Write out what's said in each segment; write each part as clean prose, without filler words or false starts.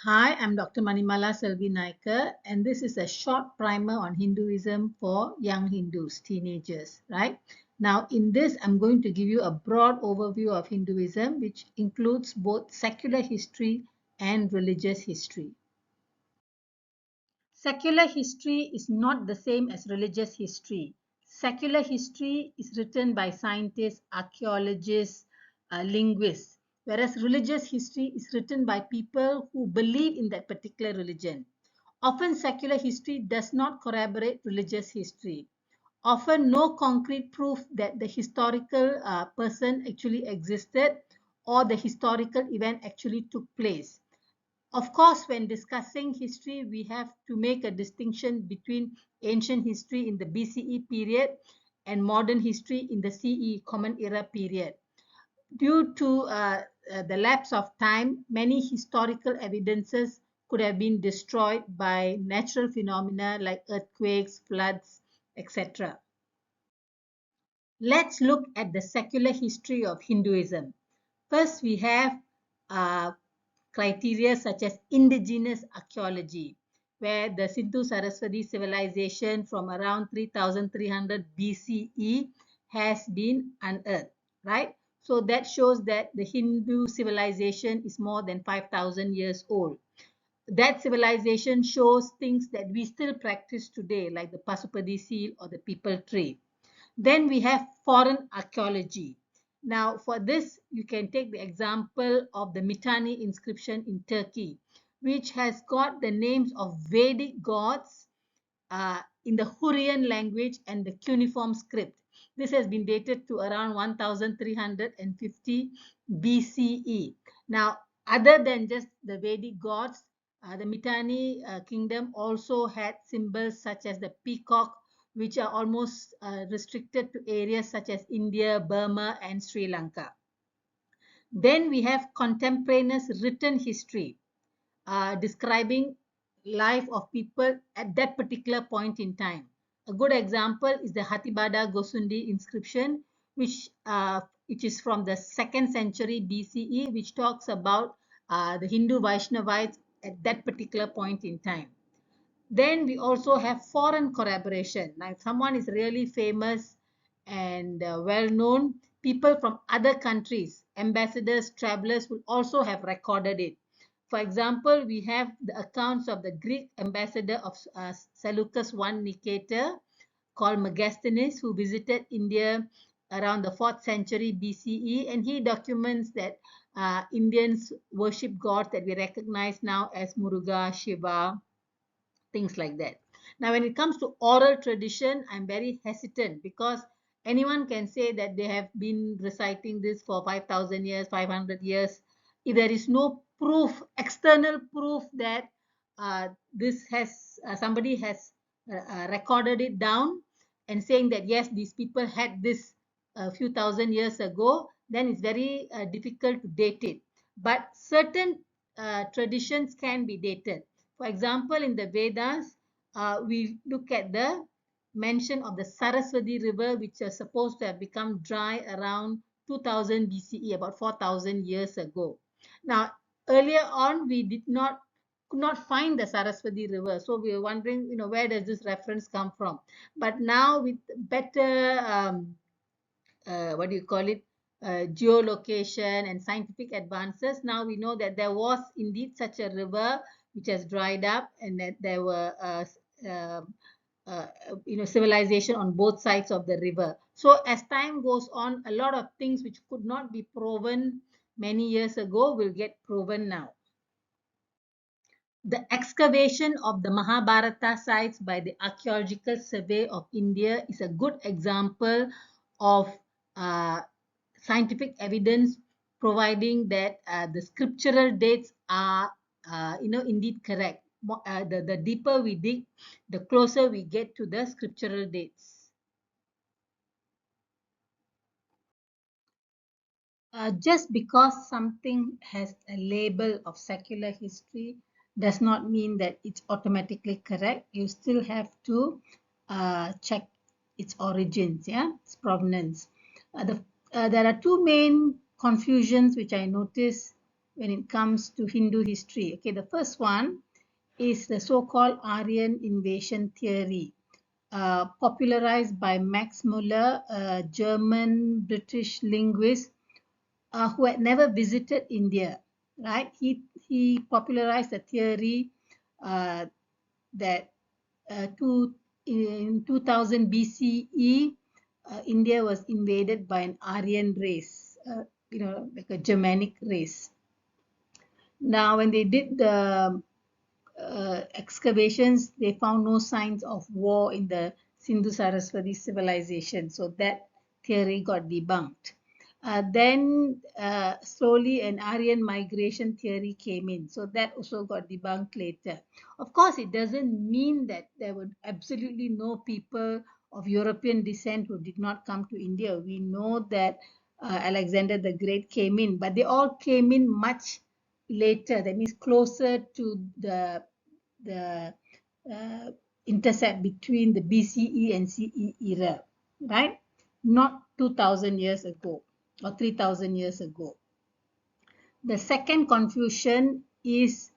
Hi, I'm Dr. Manimala Selvi Naikar, and this is a short primer on Hinduism for young Hindus, teenagers, right? Now, in this, I'm going to give you a broad overview of Hinduism, which includes both secular history and religious history. Secular history is not the same as religious history. Secular history is written by scientists, archaeologists, linguists, whereas religious history is written by people who believe in that particular religion. Often, secular history does not corroborate religious history. Often, no concrete proof that the historical person actually existed or the historical event actually took place. Of course, when discussing history, we have to make a distinction between ancient history in the BCE period and modern history in the CE, Common Era period. Due to the lapse of time, many historical evidences could have been destroyed by natural phenomena like earthquakes, floods, etc. Let's look at the secular history of Hinduism. First, we have uh, criteria such as indigenous archaeology, where the Sindhu Saraswati civilization from around 3300 BCE has been unearthed, right? So that shows that the Hindu civilization is more than 5,000 years old. That civilization shows things that we still practice today, like the Pasupadi seal or the people tree. Then we have foreign archaeology. Now, for this, you can take the example of the Mitanni inscription in Turkey, which has got the names of Vedic gods in the Hurrian language and the cuneiform script. This has been dated to around 1350 BCE. Now, other than just the Vedic gods, the Mitanni kingdom also had symbols such as the peacock, which are almost restricted to areas such as India, Burma, and Sri Lanka. Then we have contemporaneous written history describing life of people at that particular point in time. A good example is the Hatibada Gosundi inscription, which is from the 2nd century BCE, which talks about the Hindu Vaishnavites at that particular point in time. Then we also have foreign corroboration. Now, if someone is really famous and well known, people from other countries, ambassadors, travelers will also have recorded it. For example, we have the accounts of the Greek ambassador of Seleucus I Nicator called Megasthenes, who visited India around the 4th century BCE, and he documents that Indians worship gods that we recognize now as Muruga, Shiva, things like that. Now, when it comes to oral tradition, I'm very hesitant because anyone can say that they have been reciting this for 5,000 years, 500 years. If there is no proof, external proof that this has somebody has recorded it down and saying that yes, these people had this a few thousand years ago, then it's very difficult to date it. But certain traditions can be dated. For example, in the Vedas, we look at the mention of the Saraswati river, which is supposed to have become dry around 2000 BCE, about 4,000 years ago. Now, earlier on, we could not find the Saraswati river, so we were wondering, where does this reference come from? But now, with better what do you call it, geolocation and scientific advances, now we know that there was indeed such a river which has dried up, and that there were uh, uh, civilization on both sides of the river. So as time goes on, a lot of things which could not be proven many years ago will get proven now. The excavation of the Mahabharata sites by the Archaeological Survey of India is a good example of uh, scientific evidence providing that the scriptural dates are, indeed correct. The deeper we dig, the closer we get to the scriptural dates. Just because something has a label of secular history does not mean that it's automatically correct. You still have to check its origins, its provenance. There are two main confusions which I notice when it comes to Hindu history. Okay, the first one is the so-called Aryan invasion theory, popularized by Max Muller, a German-British linguist who had never visited India. Right? He popularized the theory that in 2000 BCE, India was invaded by an Aryan race, like a Germanic race. Now, when they did the excavations, they found no signs of war in the Sindhu Saraswati civilization. So that theory got debunked. Then slowly an Aryan migration theory came in. So that also got debunked later. Of course, it doesn't mean that there were absolutely no people of European descent who did not come to India. We know that Alexander the Great came in, but they all came in much later. That means closer to the uh, intercept between the BCE and CE era, right? Not 2000 years ago or 3000 years ago. The second confusion is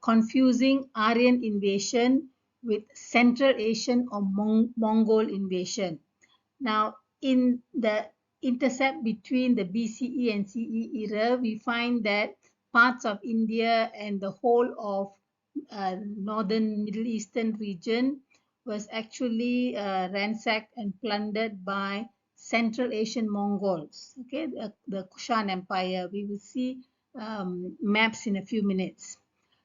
confusing Aryan invasion with Central Asian or Mongol invasion. Now, in the intercept between the BCE and CE era, we find that parts of India and the whole of northern Middle Eastern region was actually ransacked and plundered by Central Asian Mongols, okay, the Kushan Empire. We will see maps in a few minutes.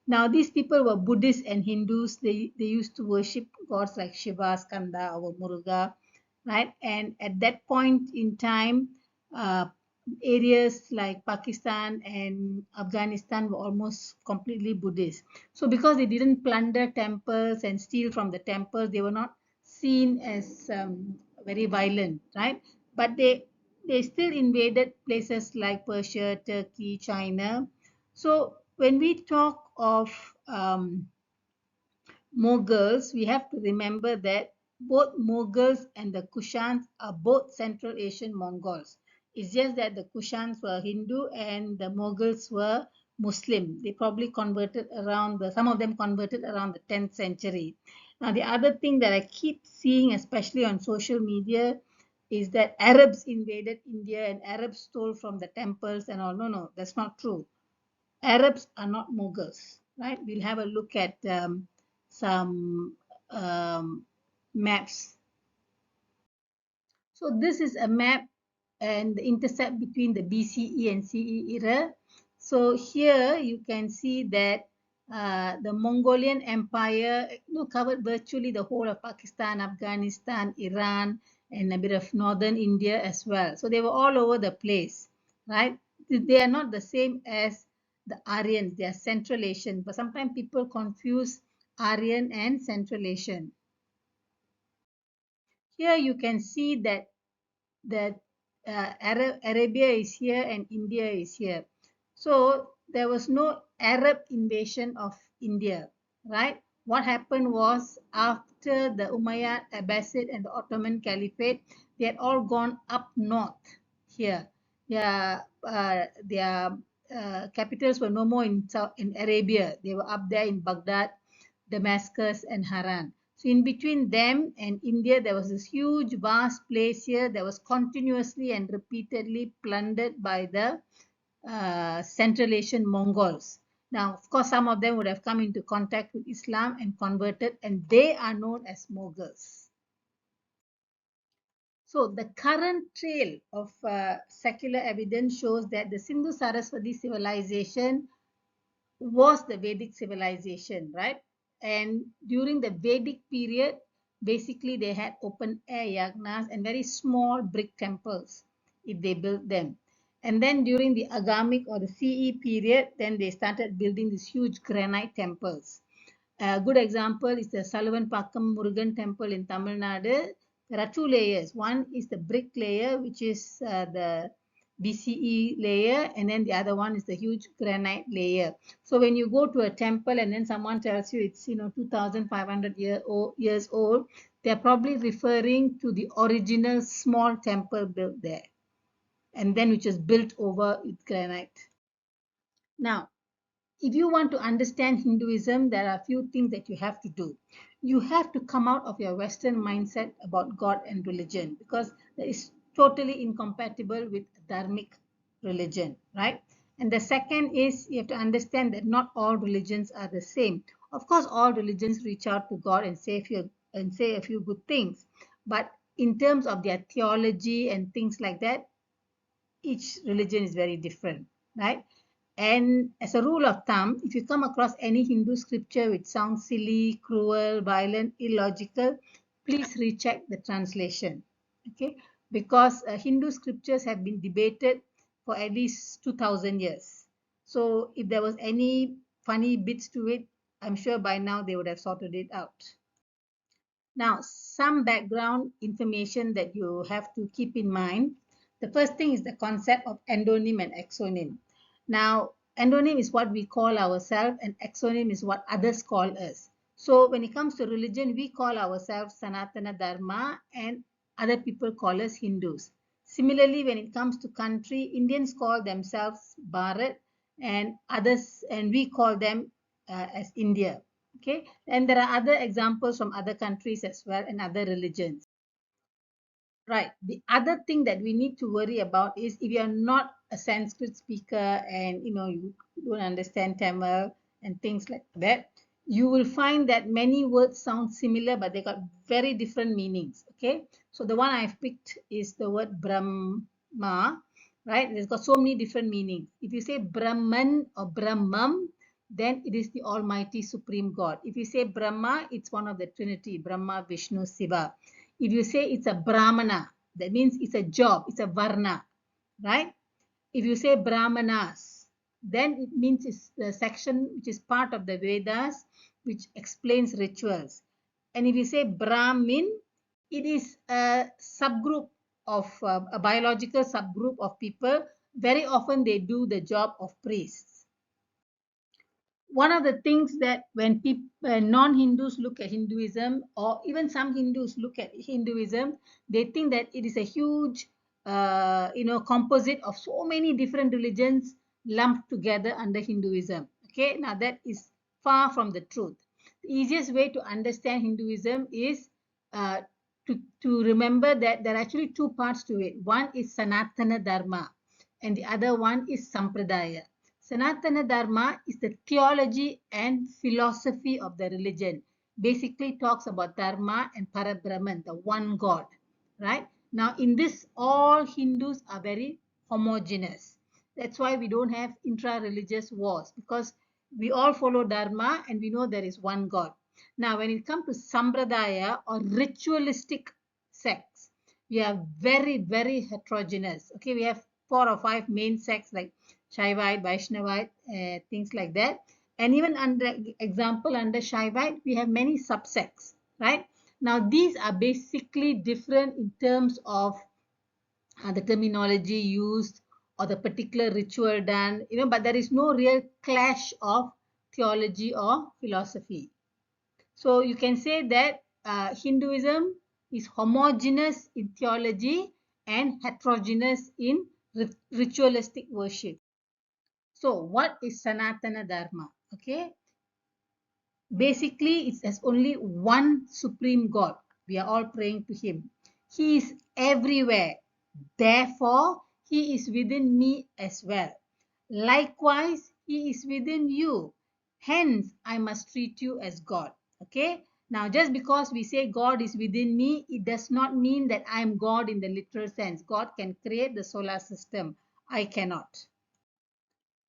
Now, these people were Buddhists and Hindus. They used to worship gods like Shiva, Skanda, or Muruga, right? And at that point in time, uh, areas like Pakistan and Afghanistan were almost completely Buddhist. So because they didn't plunder temples and steal from the temples, they were not seen as very violent, right? But they still invaded places like Persia, Turkey, China. So when we talk of Mughals, we have to remember that both Mughals and the Kushans are both Central Asian Mongols. It's just that the Kushans were Hindu and the Mughals were Muslim. They probably converted around some of them converted around the 10th century. Now, the other thing that I keep seeing, especially on social media, is that Arabs invaded India and Arabs stole from the temples and all. No, no, that's not true. Arabs are not Mughals, right? We'll have a look at some maps. So this is a map and the intercept between the BCE and CE era. So here you can see that the Mongolian Empire covered virtually the whole of Pakistan, Afghanistan, Iran, and a bit of northern India as well. So they were all over the place, right? They are not the same as the Aryans, they are Central Asian, but sometimes people confuse Aryan and Central Asian. Here you can see that Arabia is here and India is here. So there was no Arab invasion of India, right? What happened was after the Umayyad, Abbasid, and the Ottoman Caliphate, they had all gone up north here. Their capitals were no more in Arabia. They were up there in Baghdad, Damascus, and Haran. So in between them and India, there was this huge, vast place here that was continuously and repeatedly plundered by the Central Asian Mongols. Now, of course, some of them would have come into contact with Islam and converted, and they are known as Mughals. So the current trail of secular evidence shows that the Sindhu Saraswati civilization was the Vedic civilization, right? And during the Vedic period, basically they had open air yagnas and very small brick temples if they built them. And then during the Agamic or the CE period, then they started building these huge granite temples. A good example is the Salavanpakkam Murugan temple in Tamil Nadu. There are two layers. One is the brick layer, which is the BCE layer, and then the other one is the huge granite layer. So when you go to a temple and then someone tells you it's 2,500 years old, they're probably referring to the original small temple built there, and then which is built over with granite. Now, if you want to understand Hinduism, there are a few things that you have to do. You have to come out of your Western mindset about God and religion, because that is totally incompatible with dharmic religion, right? And the second is you have to understand that not all religions are the same. Of course, all religions reach out to God and say a few good things, but in terms of their theology and things like that, each religion is very different, right? And as a rule of thumb, if you come across any Hindu scripture which sounds silly, cruel, violent, illogical, please recheck the translation, okay? Because Hindu scriptures have been debated for at least 2000 years. So if there was any funny bits to it, I'm sure by now they would have sorted it out. Now, some background information that you have to keep in mind. The first thing is the concept of endonym and exonym. Now, endonym is what we call ourselves and exonym is what others call us. So when it comes to religion, we call ourselves Sanatana Dharma and other people call us Hindus. Similarly, when it comes to country, Indians call themselves Bharat and others, and we call them as India. Okay, and there are other examples from other countries as well and other religions. Right. The other thing that we need to worry about is if you're not a Sanskrit speaker and you don't understand Tamil and things like that, you will find that many words sound similar, but they got very different meanings. Okay. So the one I've picked is the word Brahma, right? It's got so many different meanings. If you say Brahman or Brahmam, then it is the Almighty Supreme God. If you say Brahma, it's one of the Trinity, Brahma, Vishnu, Shiva. If you say it's a Brahmana, that means it's a job, it's a Varna, right? If you say Brahmanas, then it means it's the section which is part of the Vedas, which explains rituals. And if you say Brahmin, it is a subgroup of a biological subgroup of people. Very often they do the job of priests. One of the things that when people non-Hindus look at Hinduism, or even some Hindus look at Hinduism, they think that it is a huge composite of so many different religions lumped together under Hinduism. Okay, now that is far from the truth. The easiest way to understand Hinduism is uh, to remember that there are actually two parts to it. One is Sanatana Dharma and the other one is Sampradaya. Sanatana Dharma is the theology and philosophy of the religion. Basically talks about Dharma and Parabrahman, the one God, right? Now in this, all Hindus are very homogeneous. That's why we don't have intra-religious wars, because we all follow Dharma and we know there is one God. Now when it comes to Sampradaya or ritualistic sects, we are very, very heterogeneous. Okay, we have 4 or 5 main sects like Shaivite, Vaishnavite, things like that. And even under example under Shaivite, we have many subsects, right? Now these are basically different in terms of the terminology used or the particular ritual done, but there is no real clash of theology or philosophy. So you can say that Hinduism is homogeneous in theology and heterogeneous in ritualistic worship. So what is Sanatana Dharma? Okay, basically it has only one supreme God. We are all praying to him. He is everywhere. Therefore, he is within me as well. Likewise, he is within you. Hence, I must treat you as God. Okay. Now, just because we say God is within me, it does not mean that I am God in the literal sense. God can create the solar system. I cannot.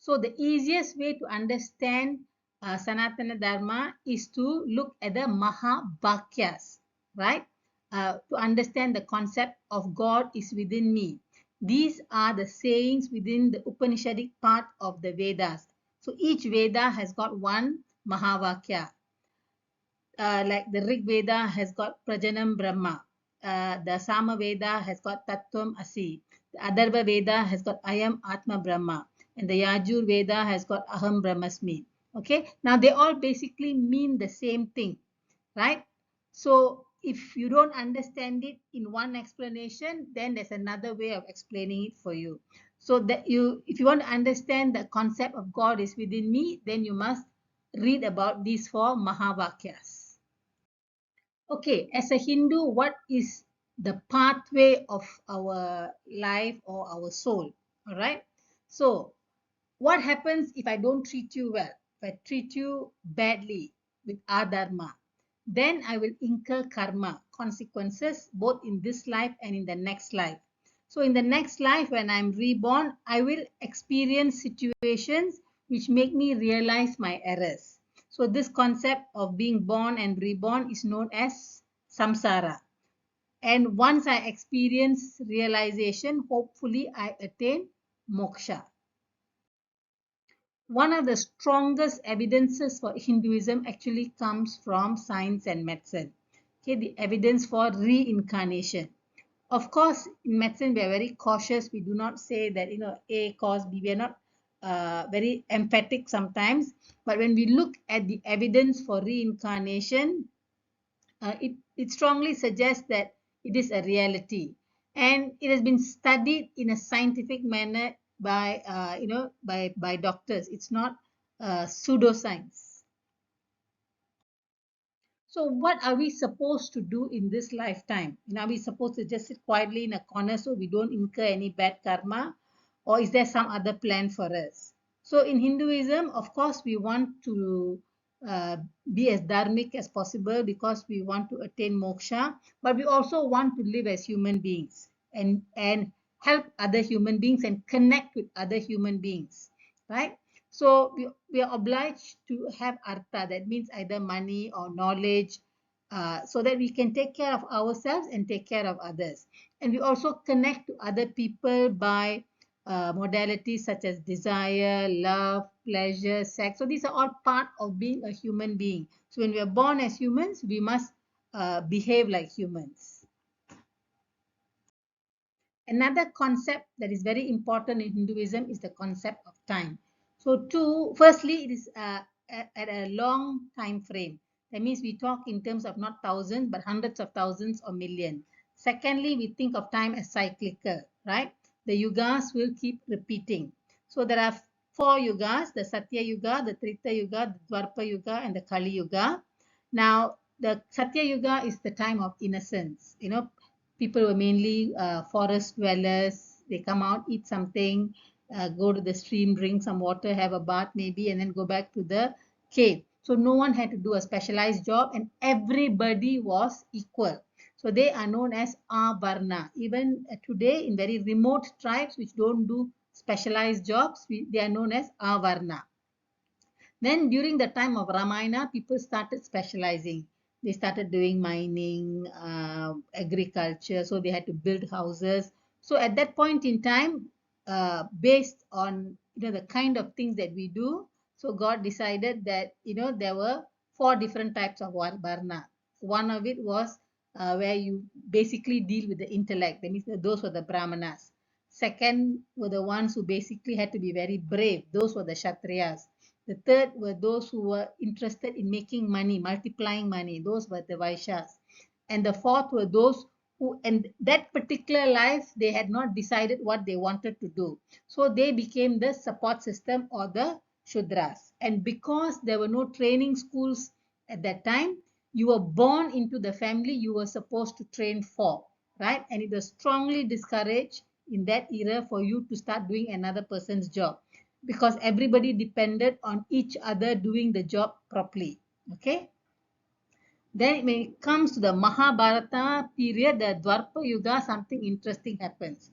So the easiest way to understand Sanatana Dharma is to look at the Mahavakyas, right? To understand the concept of God is within me. These are the sayings within the Upanishadic part of the Vedas. So each Veda has got one Mahavakya. Like the Rig Veda has got Prajanam Brahma. The Sama Veda has got Tattvam Asi. The Adharva Veda has got Ayam Atma Brahma. And the Yajur Veda has got Aham Brahmasmi. Okay, now they all basically mean the same thing, right? So if you don't understand it in one explanation, then there's another way of explaining it for you. So that if you want to understand the concept of God is within me, then you must read about these four Mahavakyas. Okay, as a Hindu, what is the pathway of our life or our soul? All right. So what happens if I don't treat you well? If I treat you badly with adharma, then I will incur karma, consequences, both in this life and in the next life. So in the next life, when I'm reborn, I will experience situations which make me realize my errors. So this concept of being born and reborn is known as samsara. And once I experience realization, hopefully I attain moksha. One of the strongest evidences for Hinduism actually comes from science and medicine. Okay, the evidence for reincarnation. Of course, in medicine we are very cautious. We do not say that A cause B. We are not very emphatic sometimes. But when we look at the evidence for reincarnation, it strongly suggests that it is a reality, and it has been studied in a scientific manner by by doctors. It's not pseudoscience. So what are we supposed to do in this lifetime? Are we supposed to just sit quietly in a corner so we don't incur any bad karma? Or is there some other plan for us? So in Hinduism, of course, we want to uh, be as dharmic as possible because we want to attain moksha, but we also want to live as human beings and help other human beings and connect with other human beings, right? So we are obliged to have artha, that means either money or knowledge, so that we can take care of ourselves and take care of others. And we also connect to other people by modalities such as desire, love, pleasure, sex. So these are all part of being a human being. So when we are born as humans, we must behave like humans. Another concept that is very important in Hinduism is the concept of time. So, firstly, it is at a long time frame. That means we talk in terms of not thousands, but hundreds of thousands or millions. Secondly, we think of time as cyclical, right? The yugas will keep repeating. So, there are four yugas: the Satya Yuga, the Treta Yuga, the Dwarpa Yuga, and the Kali Yuga. Now, the Satya Yuga is the time of innocence. People were mainly forest dwellers. They come out, eat something, go to the stream, drink some water, have a bath maybe, and then go back to the cave. So no one had to do a specialized job, and everybody was equal. So they are known as Avarna. Even today, in very remote tribes which don't do specialized jobs, they are known as Avarna. Then during the time of Ramayana, people started specializing. They started doing mining, agriculture, so they had to build houses. So at that point in time, based on the kind of things that we do, so God decided that there were four different types of varna. One of it was where you basically deal with the intellect. That means that those were the brahmanas. Second were the ones who basically had to be very brave. Those were the kshatriyas. The third were those who were interested in making money, multiplying money. Those were the Vaishyas. And the fourth were those who, in that particular life, they had not decided what they wanted to do. So they became the support system or the Shudras. And because there were no training schools at that time, you were born into the family you were supposed to train for, right? And it was strongly discouraged in that era for you to start doing another person's job, because everybody depended on each other doing the job properly. Okay. Then when it comes to the Mahabharata period, the Dwarpa Yuga, something interesting happens.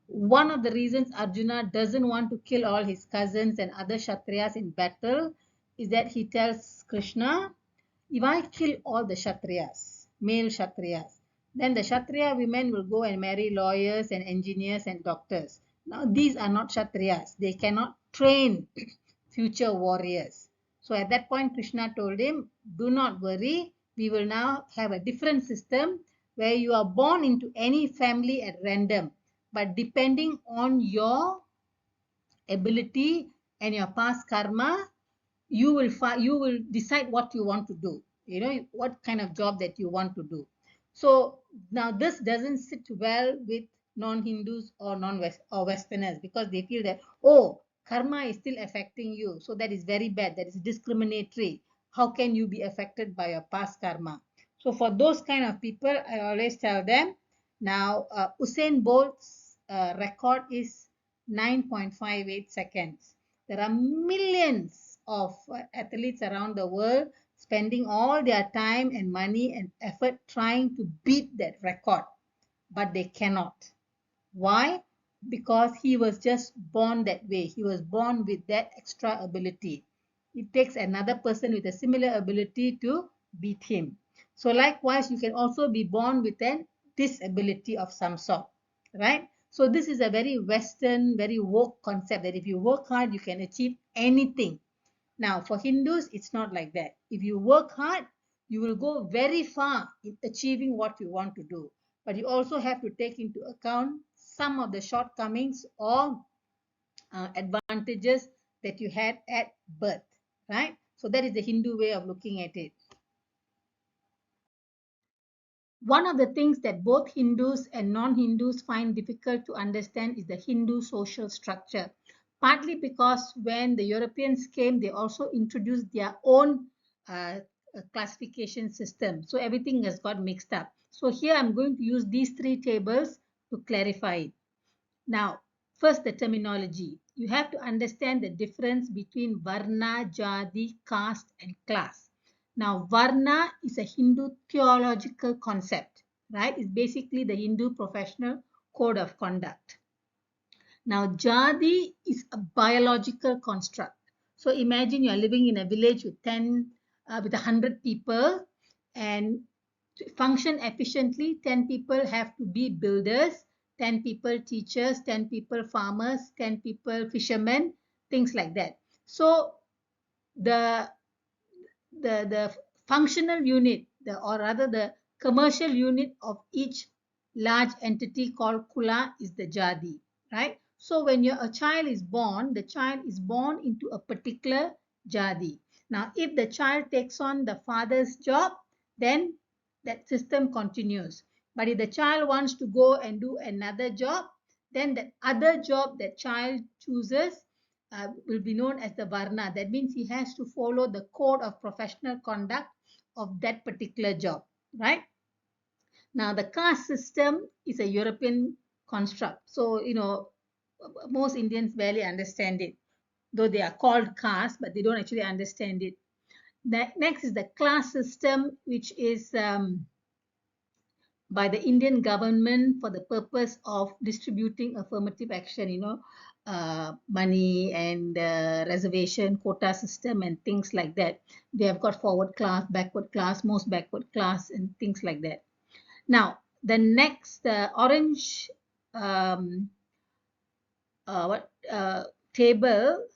One of the reasons Arjuna doesn't want to kill all his cousins and other Kshatriyas in battle is that he tells Krishna, if I kill all the Kshatriyas, male Kshatriyas, then the Kshatriya women will go and marry lawyers and engineers and doctors. Now, these are not Kshatriyas. They cannot train future warriors. So at that point, Krishna told him, do not worry. We will now have a different system where you are born into any family at random. But depending on your ability and your past karma, you will decide what you want to do, what kind of job that you want to do. So now this doesn't sit well with non-Hindus or non-West or Westerners, because they feel that, oh, karma is still affecting you, so that is very bad, that is discriminatory. How can you be affected by your past karma? So for those kind of people, I always tell them, now Usain Bolt's record is 9.58 seconds. There are millions of athletes around the world spending all their time and money and effort trying to beat that record, but they cannot. Why? Because he was just born that way. He was born with that extra ability. It takes another person with a similar ability to beat him. So likewise, you can also be born with a disability of some sort, right? So this is a very Western, very woke concept that if you work hard, you can achieve anything. Now, for Hindus, it's not like that. If you work hard, you will go very far in achieving what you want to do. But you also have to take into account some of the shortcomings or advantages that you had at birth, right? So that is the Hindu way of looking at it. One of the things that both Hindus and non-Hindus find difficult to understand is the Hindu social structure. Partly because when the Europeans came, they also introduced their own classification system. So everything has got mixed up. So here I'm going to use these three tables to clarify it. Now, first the terminology. You have to understand the difference between Varna, Jadi, caste and class. Now, Varna is a Hindu theological concept, right? It's basically the Hindu professional code of conduct. Now, Jadi is a biological construct. So imagine you're living in a village with 100 people, and to function efficiently, 10 people have to be builders, 10 people teachers, 10 people farmers, 10 people fishermen, things like that. So the functional unit, or rather the commercial unit of each large entity called Kula is the Jadi, right? So when a child is born, the child is born into a particular Jadi. Now, if the child takes on the father's job, then that system continues. But if the child wants to go and do another job, then that other job that child chooses will be known as the Varna. That means he has to follow the code of professional conduct of that particular job, right? Now, the caste system is a European construct. So, most Indians barely understand it, though they are called caste, but they don't actually understand it. Next is the class system, which is by the Indian government for the purpose of distributing affirmative action, money and reservation, quota system and things like that. They have got forward class, backward class, most backward class and things like that. Now, the next orange table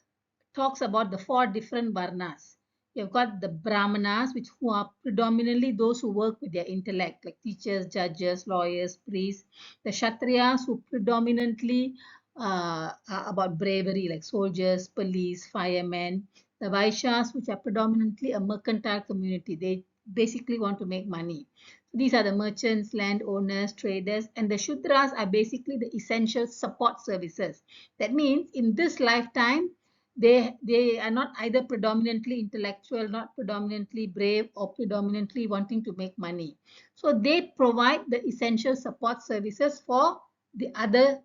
talks about the 4 different varnas. You've got the Brahmanas, who are predominantly those who work with their intellect, like teachers, judges, lawyers, priests. The Kshatriyas, who predominantly are about bravery, like soldiers, police, firemen. The Vaishyas, which are predominantly a mercantile community. They basically want to make money. These are the merchants, landowners, traders, and the Shudras are basically the essential support services. That means in this lifetime, they are not either predominantly intellectual, not predominantly brave, or predominantly wanting to make money. So they provide the essential support services for the other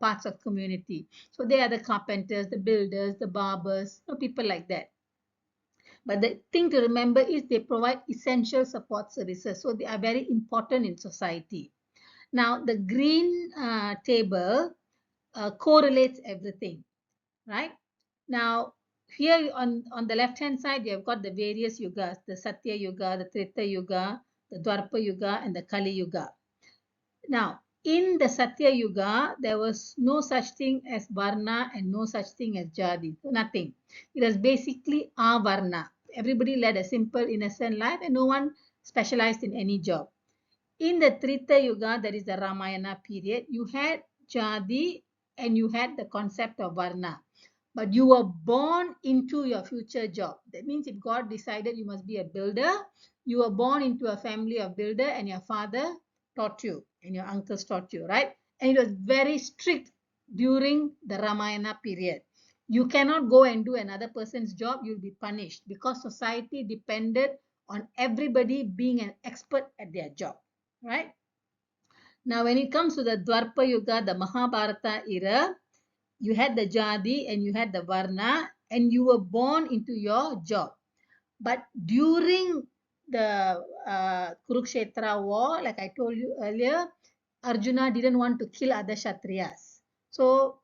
parts of community. So they are the carpenters, the builders, the barbers, people like that. But the thing to remember is they provide essential support services. So they are very important in society. Now, the green table correlates everything, right? Now, here on the left-hand side, you have got the various yugas, the Satya Yuga, the Treta Yuga, the Dwarpa Yuga, and the Kali Yuga. Now, in the Satya Yuga, there was no such thing as Varna and no such thing as Jadi, nothing. It was basically Avarna. Everybody led a simple, innocent life and no one specialized in any job. In the Treta Yuga, that is the Ramayana period, you had Jadi and you had the concept of Varna. But you were born into your future job. That means if God decided you must be a builder, you were born into a family of builder and your father taught you and your uncles taught you, right? and it was very strict during the Ramayana period. You cannot go and do another person's job, you'll be punished, because society depended on everybody being an expert at their job, right? Now, when it comes to the Dwarpa Yuga, the Mahabharata era, you had the Jadi and you had the Varna, and you were born into your job. But during the Kurukshetra war, like I told you earlier, Arjuna didn't want to kill other Kshatriyas. So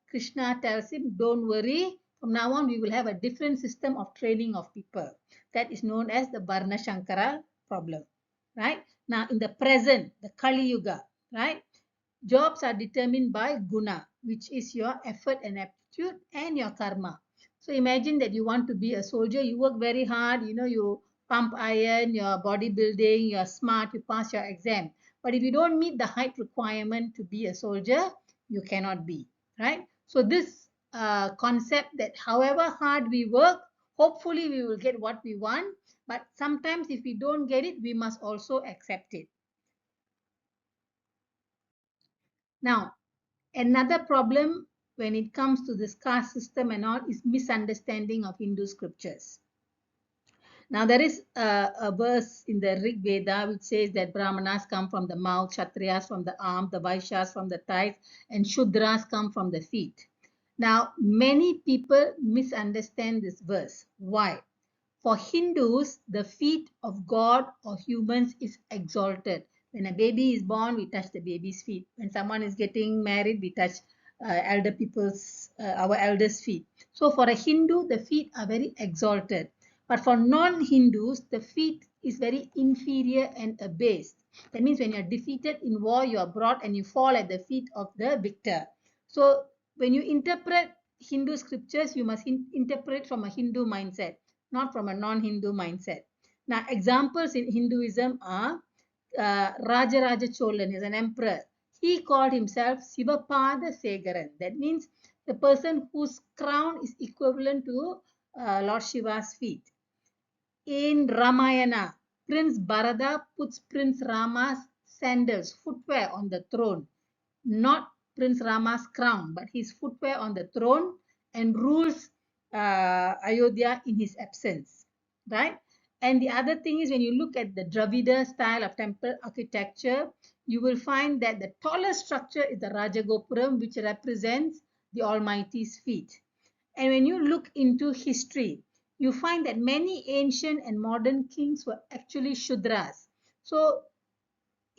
Krishna tells him, don't worry, from now on we will have a different system of training of people. That is known as the Varna Shankara problem, right? Now in the present, the Kali Yuga, right? Jobs are determined by guna, which is your effort and aptitude and your karma. So imagine that you want to be a soldier, you work very hard, you pump iron, you're bodybuilding, you're smart, you pass your exam. But if you don't meet the height requirement to be a soldier, you cannot be, right? So this concept that however hard we work, hopefully we will get what we want. But sometimes if we don't get it, we must also accept it. Now, another problem when it comes to this caste system and all is misunderstanding of Hindu scriptures. Now, there is a verse in the Rig Veda which says that Brahmanas come from the mouth, Kshatriyas from the arm, the Vaishyas from the thighs, and Shudras come from the feet. Now, many people misunderstand this verse. Why? For Hindus, the feet of God or humans is exalted. When a baby is born, we touch the baby's feet. When someone is getting married, we touch our elders' feet. So for a Hindu, the feet are very exalted. But for non-Hindus, the feet is very inferior and abased. That means when you're defeated in war, you are brought and you fall at the feet of the victor. So when you interpret Hindu scriptures, you must interpret from a Hindu mindset, not from a non-Hindu mindset. Now, examples in Hinduism are Rajaraja Cholan is an emperor. He called himself Sivapada Segaran. That means the person whose crown is equivalent to Lord Shiva's feet. In Ramayana, Prince Bharata puts Prince Rama's sandals, footwear on the throne, not Prince Rama's crown, but his footwear on the throne, and rules Ayodhya in his absence, right? And the other thing is when you look at the Dravida style of temple architecture, you will find that the tallest structure is the Rajagopuram, which represents the Almighty's feet. And when you look into history, you find that many ancient and modern kings were actually Shudras. So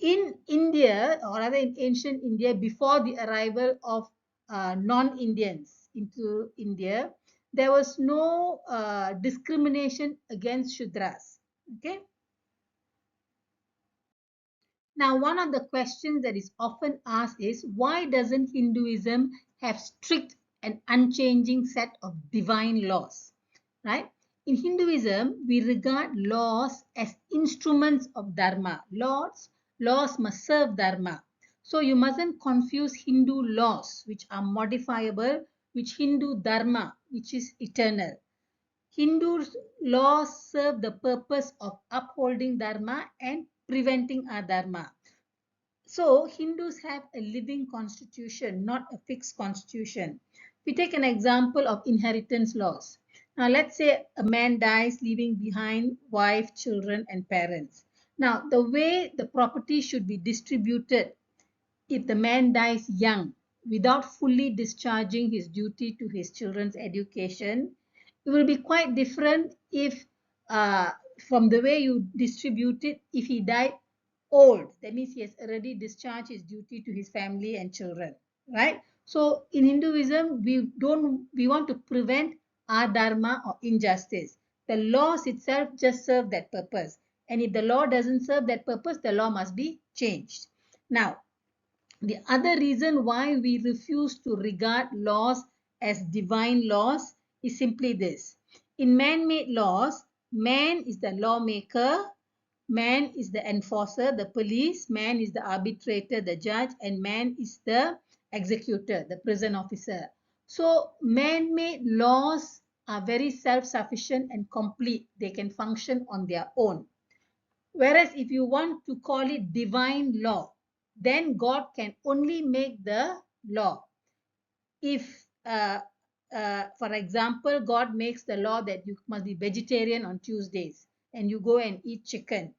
in India, or rather in ancient India, before the arrival of non-Indians into India, there was no discrimination against Shudras. Okay. Now, one of the questions that is often asked is, why doesn't Hinduism have strict and unchanging set of divine laws? Right? In Hinduism, we regard laws as instruments of Dharma. Laws must serve Dharma. So you mustn't confuse Hindu laws, which are modifiable, with Hindu Dharma, which is eternal. Hindu laws serve the purpose of upholding Dharma and preventing adharma. So Hindus have a living constitution, not a fixed constitution. We take an example of inheritance laws. Now let's say a man dies leaving behind wife, children and parents. Now the way the property should be distributed if the man dies young without fully discharging his duty to his children's education, it will be quite different if from the way you distribute it if he died old. That means he has already discharged his duty to his family and children, right? So in Hinduism, we want to prevent adharma or injustice. The laws itself just serve that purpose. And if the law doesn't serve that purpose, the law must be changed. Now, the other reason why we refuse to regard laws as divine laws is simply this. In man-made laws, man is the lawmaker, man is the enforcer, the police, man is the arbitrator, the judge, and man is the executor, the prison officer. So man-made laws are very self-sufficient and complete. They can function on their own. Whereas if you want to call it divine law, then God can only make the law. If, for example, God makes the law that you must be vegetarian on Tuesdays and you go and eat chicken,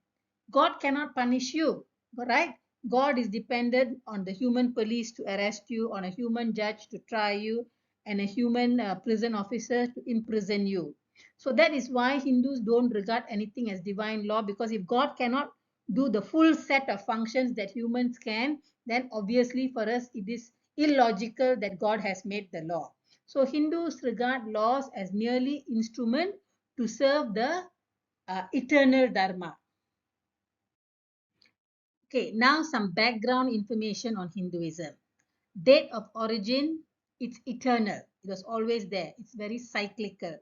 God cannot punish you, right? God is dependent on the human police to arrest you, on a human judge to try you, and a human prison officer to imprison you. So that is why Hindus don't regard anything as divine law, because if God cannot do the full set of functions that humans can, then obviously for us it is illogical that God has made the law. So Hindus regard laws as merely instrument to serve the eternal Dharma. Okay, now some background information on Hinduism. Date of origin, it's eternal. It was always there. It's very cyclical.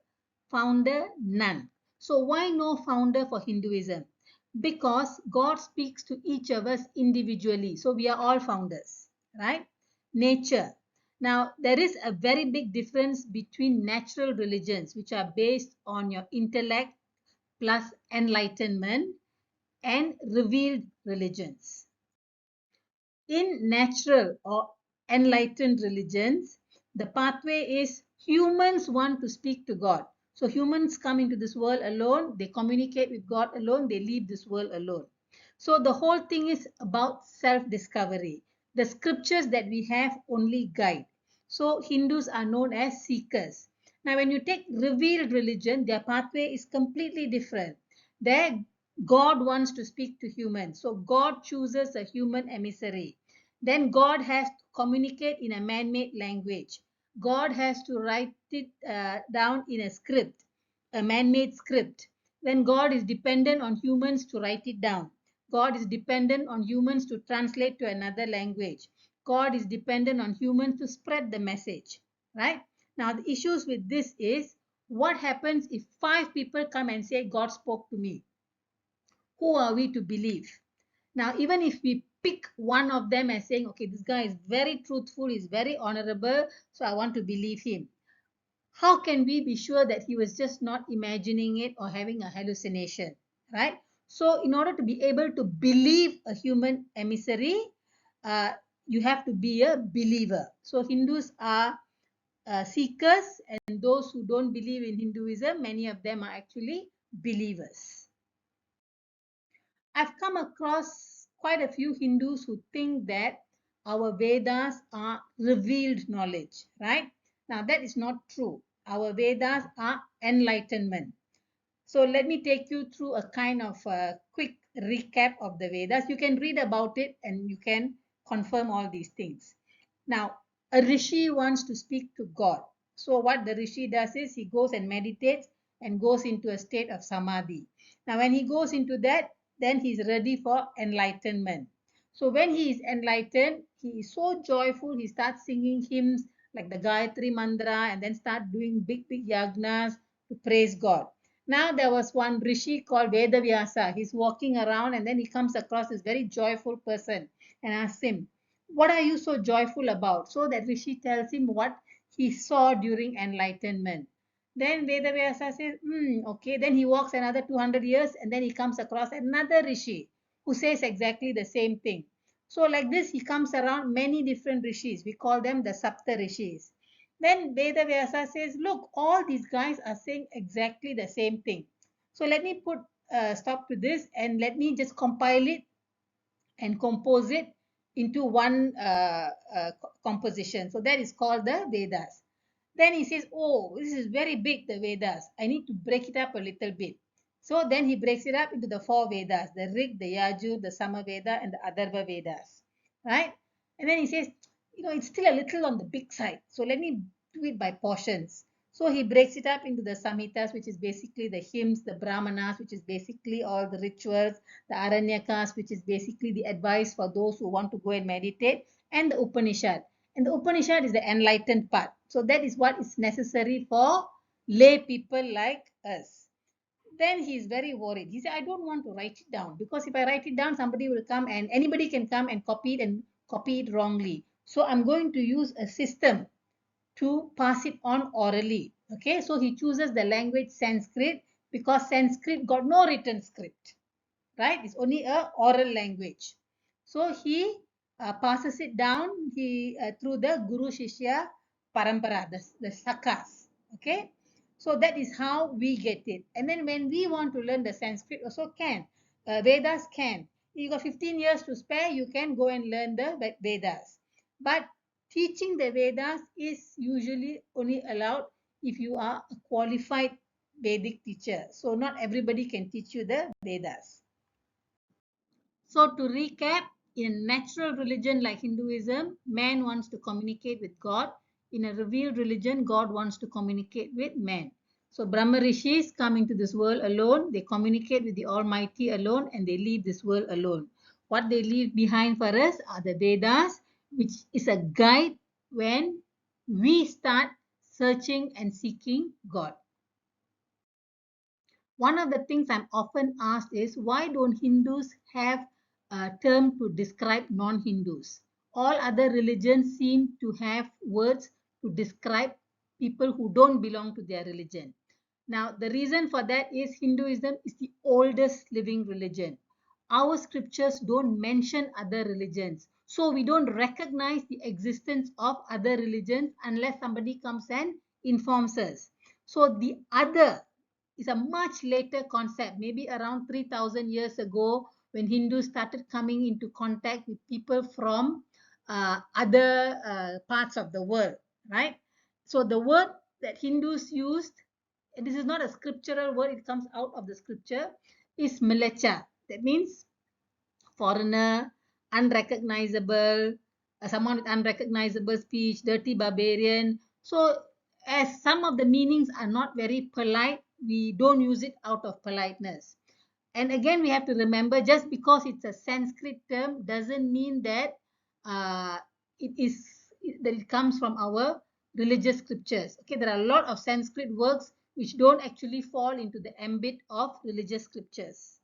Founder, none. So why no founder for Hinduism? Because God speaks to each of us individually. So we are all founders, right? Nature. Now, there is a very big difference between natural religions, which are based on your intellect plus enlightenment, and revealed religions. In natural or enlightened religions, the pathway is humans want to speak to God. So humans come into this world alone, they communicate with God alone, they leave this world alone. So the whole thing is about self-discovery. The scriptures that we have only guide. So Hindus are known as seekers. Now when you take revealed religion, their pathway is completely different. There God wants to speak to humans. So God chooses a human emissary. Then God has to communicate in a man-made language. God has to write it down in a script, a man-made script. Then God is dependent on humans to write it down. God is dependent on humans to translate to another language. God is dependent on humans to spread the message, right? Now, the issues with this is what happens if 5 people come and say, God spoke to me? Who are we to believe? Now, even if we pick one of them as saying, okay, this guy is very truthful, he's very honorable, so I want to believe him. How can we be sure that he was just not imagining it or having a hallucination, right? So, in order to be able to believe a human emissary, uh, you have to be a believer. So, Hindus are seekers, and those who don't believe in Hinduism, many of them are actually believers. I've come across quite a few Hindus who think that our Vedas are revealed knowledge, right? Now, that is not true. Our Vedas are enlightenment. So, let me take you through a kind of a quick recap of the Vedas. You can read about it and you can confirm all these things. Now, a rishi wants to speak to God. So, what the rishi does is he goes and meditates and goes into a state of samadhi. Now, when he goes into that, then he's ready for enlightenment. So, when he is enlightened, he is so joyful, he starts singing hymns like the Gayatri Mantra and then start doing big, big yagnas to praise God. Now, there was one rishi called Vedavyasa. He's walking around and then he comes across this very joyful person and asks him, what are you so joyful about? So that rishi tells him what he saw during enlightenment. Then Vedavyasa says, okay. Then he walks another 200 years and then he comes across another rishi who says exactly the same thing. So like this, he comes around many different rishis. We call them the Sapta rishis. Then Vedavyasa says, look, all these guys are saying exactly the same thing. So let me put a stop to this and let me just compile it and compose it into one composition. So that is called the Vedas. Then he says, oh, this is very big, the Vedas. I need to break it up a little bit. So then he breaks it up into the 4 Vedas, the Rig, the Yajur, the Samaveda, and the Atharva Vedas, right? And then he says, it's still a little on the big side. So let me do it by portions. So he breaks it up into the Samhitas, which is basically the hymns, the Brahmanas, which is basically all the rituals, the Aranyakas, which is basically the advice for those who want to go and meditate, and the Upanishad. And the Upanishad is the enlightened part. So that is what is necessary for lay people like us. Then he is very worried. He said, I don't want to write it down because if I write it down, somebody will come and anybody can come and copy it wrongly. So I'm going to use a system to pass it on orally. Okay, so he chooses the language Sanskrit because Sanskrit got no written script, right? It's only a oral language. So he passes it down through the Guru Shishya Parampara, the Sakas. Okay, so that is how we get it. And then when we want to learn the Sanskrit, also can. Vedas can. You got 15 years to spare, you can go and learn the Vedas. But teaching the Vedas is usually only allowed if you are a qualified Vedic teacher. So not everybody can teach you the Vedas. So to recap, in a natural religion like Hinduism, man wants to communicate with God. In a revealed religion, God wants to communicate with man. So Brahma Rishis come into this world alone, they communicate with the Almighty alone, and they leave this world alone. What they leave behind for us are the Vedas, which is a guide when we start searching and seeking God. One of the things I'm often asked is, why don't Hindus have a term to describe non-Hindus? All other religions seem to have words to describe people who don't belong to their religion. Now, the reason for that is Hinduism is the oldest living religion. Our scriptures don't mention other religions. So we don't recognize the existence of other religions unless somebody comes and informs us. So the other is a much later concept, maybe around 3,000 years ago, when Hindus started coming into contact with people from other parts of the world, right? So the word that Hindus used, and this is not a scriptural word, it comes out of the scripture, is melecha. That means foreigner, unrecognizable, someone with unrecognizable speech, dirty barbarian. So, as some of the meanings are not very polite, we don't use it out of politeness. And again, we have to remember, just because it's a Sanskrit term doesn't mean that uh, that it comes from our religious scriptures. Okay, there are a lot of Sanskrit works which don't actually fall into the ambit of religious scriptures.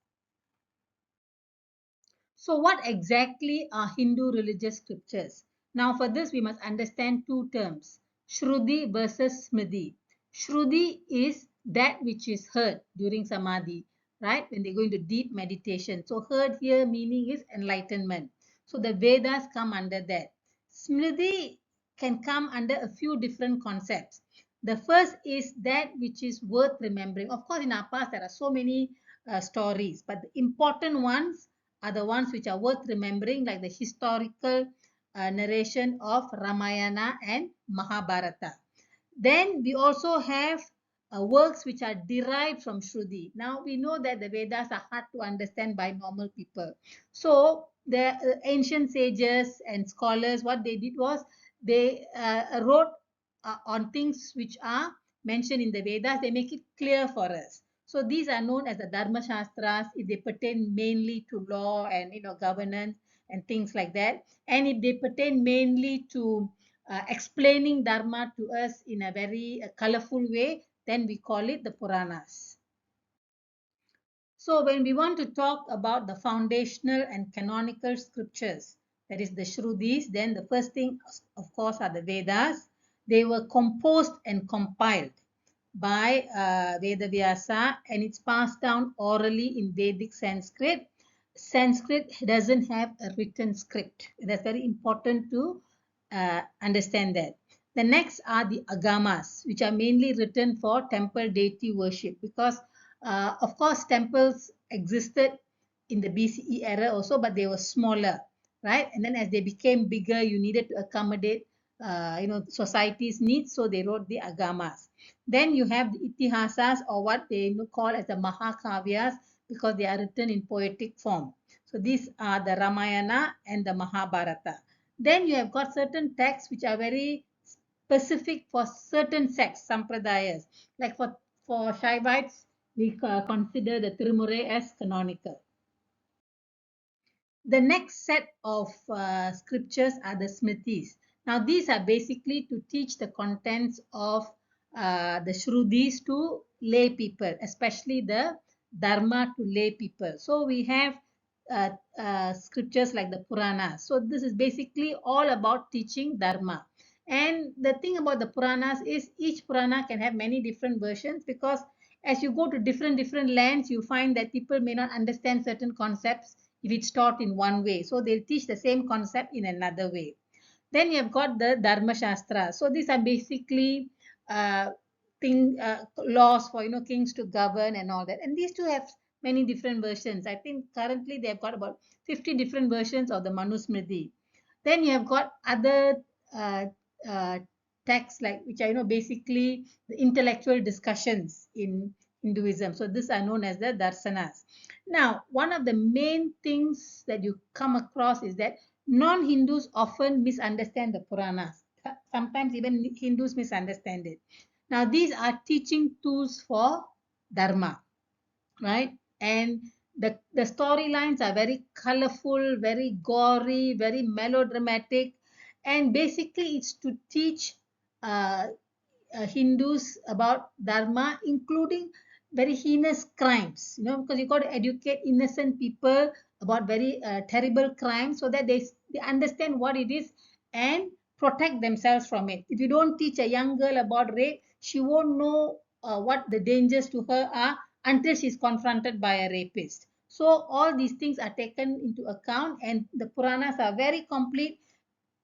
So what exactly are Hindu religious scriptures? Now for this we must understand two terms, Shruti versus Smriti. Shruti is that which is heard during Samadhi, right? When they go into deep meditation. So heard here meaning is enlightenment. So the Vedas come under that. Smriti can come under a few different concepts. The first is that which is worth remembering. Of course, in our past there are so many stories, but the important ones are the ones which are worth remembering, like the historical narration of Ramayana and Mahabharata. Then we also have works which are derived from Shruti. Now we know that the Vedas are hard to understand by normal people. So the ancient sages and scholars, what they did was they wrote on things which are mentioned in the Vedas. They make it clear for us. So these are known as the Dharma Shastras. If they pertain mainly to law and governance and things like that, and if they pertain mainly to explaining Dharma to us in a very colorful way, then we call it the Puranas. So when we want to talk about the foundational and canonical scriptures, that is the Shrutis, then the first thing, of course, are the Vedas. They were composed and compiled by Vedavyasa, and it's passed down orally in Vedic Sanskrit. Sanskrit doesn't have a written script. That's very important to understand that. The next are the agamas, which are mainly written for temple deity worship, because of course temples existed in the BCE era also, but they were smaller, right? And then as they became bigger, you needed to accommodate society's needs, so they wrote the agamas. Then you have the itihasas, or what they call as the Mahakavyas, because they are written in poetic form. So these are the Ramayana and the Mahabharata. Then you have got certain texts which are very specific for certain sects, sampradayas. Like for Shaivites, we consider the Tirumurai as canonical. The next set of scriptures are the Smithies. Now, these are basically to teach the contents of the Shrutis to lay people, especially the Dharma to lay people. So, we have scriptures like the Puranas. So, this is basically all about teaching Dharma. And the thing about the Puranas is each Purana can have many different versions, because as you go to different lands, you find that people may not understand certain concepts if it's taught in one way. So they'll teach the same concept in another way. Then you have got the Dharma Shastra. So these are basically uh, laws for kings to govern and all that. And these two have many different versions. I think currently they have got about 50 different versions of the Manusmriti. Then you have got other uh, uh, texts like which are basically the intellectual discussions in Hinduism. So these are known as the darsanas. Now, one of the main things that you come across is that non-Hindus often misunderstand the Puranas. Sometimes even Hindus misunderstand it. Now, these are teaching tools for Dharma, right? And the storylines are very colorful, very gory, very melodramatic, and basically it's to teach uh, Hindus about Dharma, including very heinous crimes, because you got to educate innocent people about very terrible crimes so that they understand what it is and protect themselves from it. If you don't teach a young girl about rape, she won't know what the dangers to her are until she's confronted by a rapist. So all these things are taken into account, and the Puranas are very complete.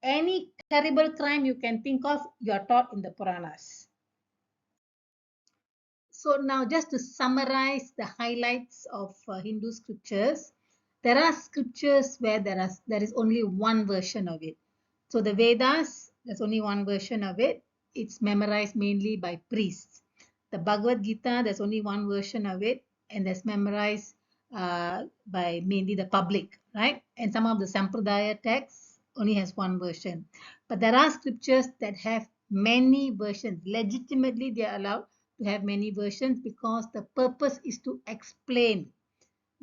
Any terrible crime you can think of, you are taught in the Puranas. So now just to summarize the highlights of Hindu scriptures, there are scriptures where there is only one version of it. So the Vedas, there's only one version of it. It's memorized mainly by priests. The Bhagavad Gita, there's only one version of it, and that's memorized by mainly the public, right? And some of the Sampradaya texts only has one version. But there are scriptures that have many versions. Legitimately, they are allowed to have many versions because the purpose is to explain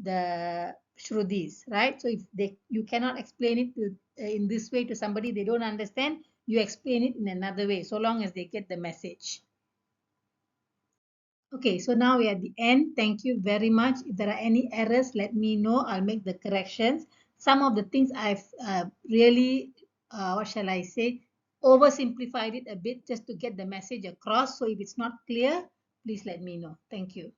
the Shrudis, right? So if you cannot explain it in this way to somebody they don't understand, you explain it in another way, so long as they get the message. Okay, so now we're at the end. Thank you very much. If there are any errors, let me know. I'll make the corrections. Some of the things I've really, what shall I say, oversimplified it a bit just to get the message across. So if it's not clear, please let me know. Thank you.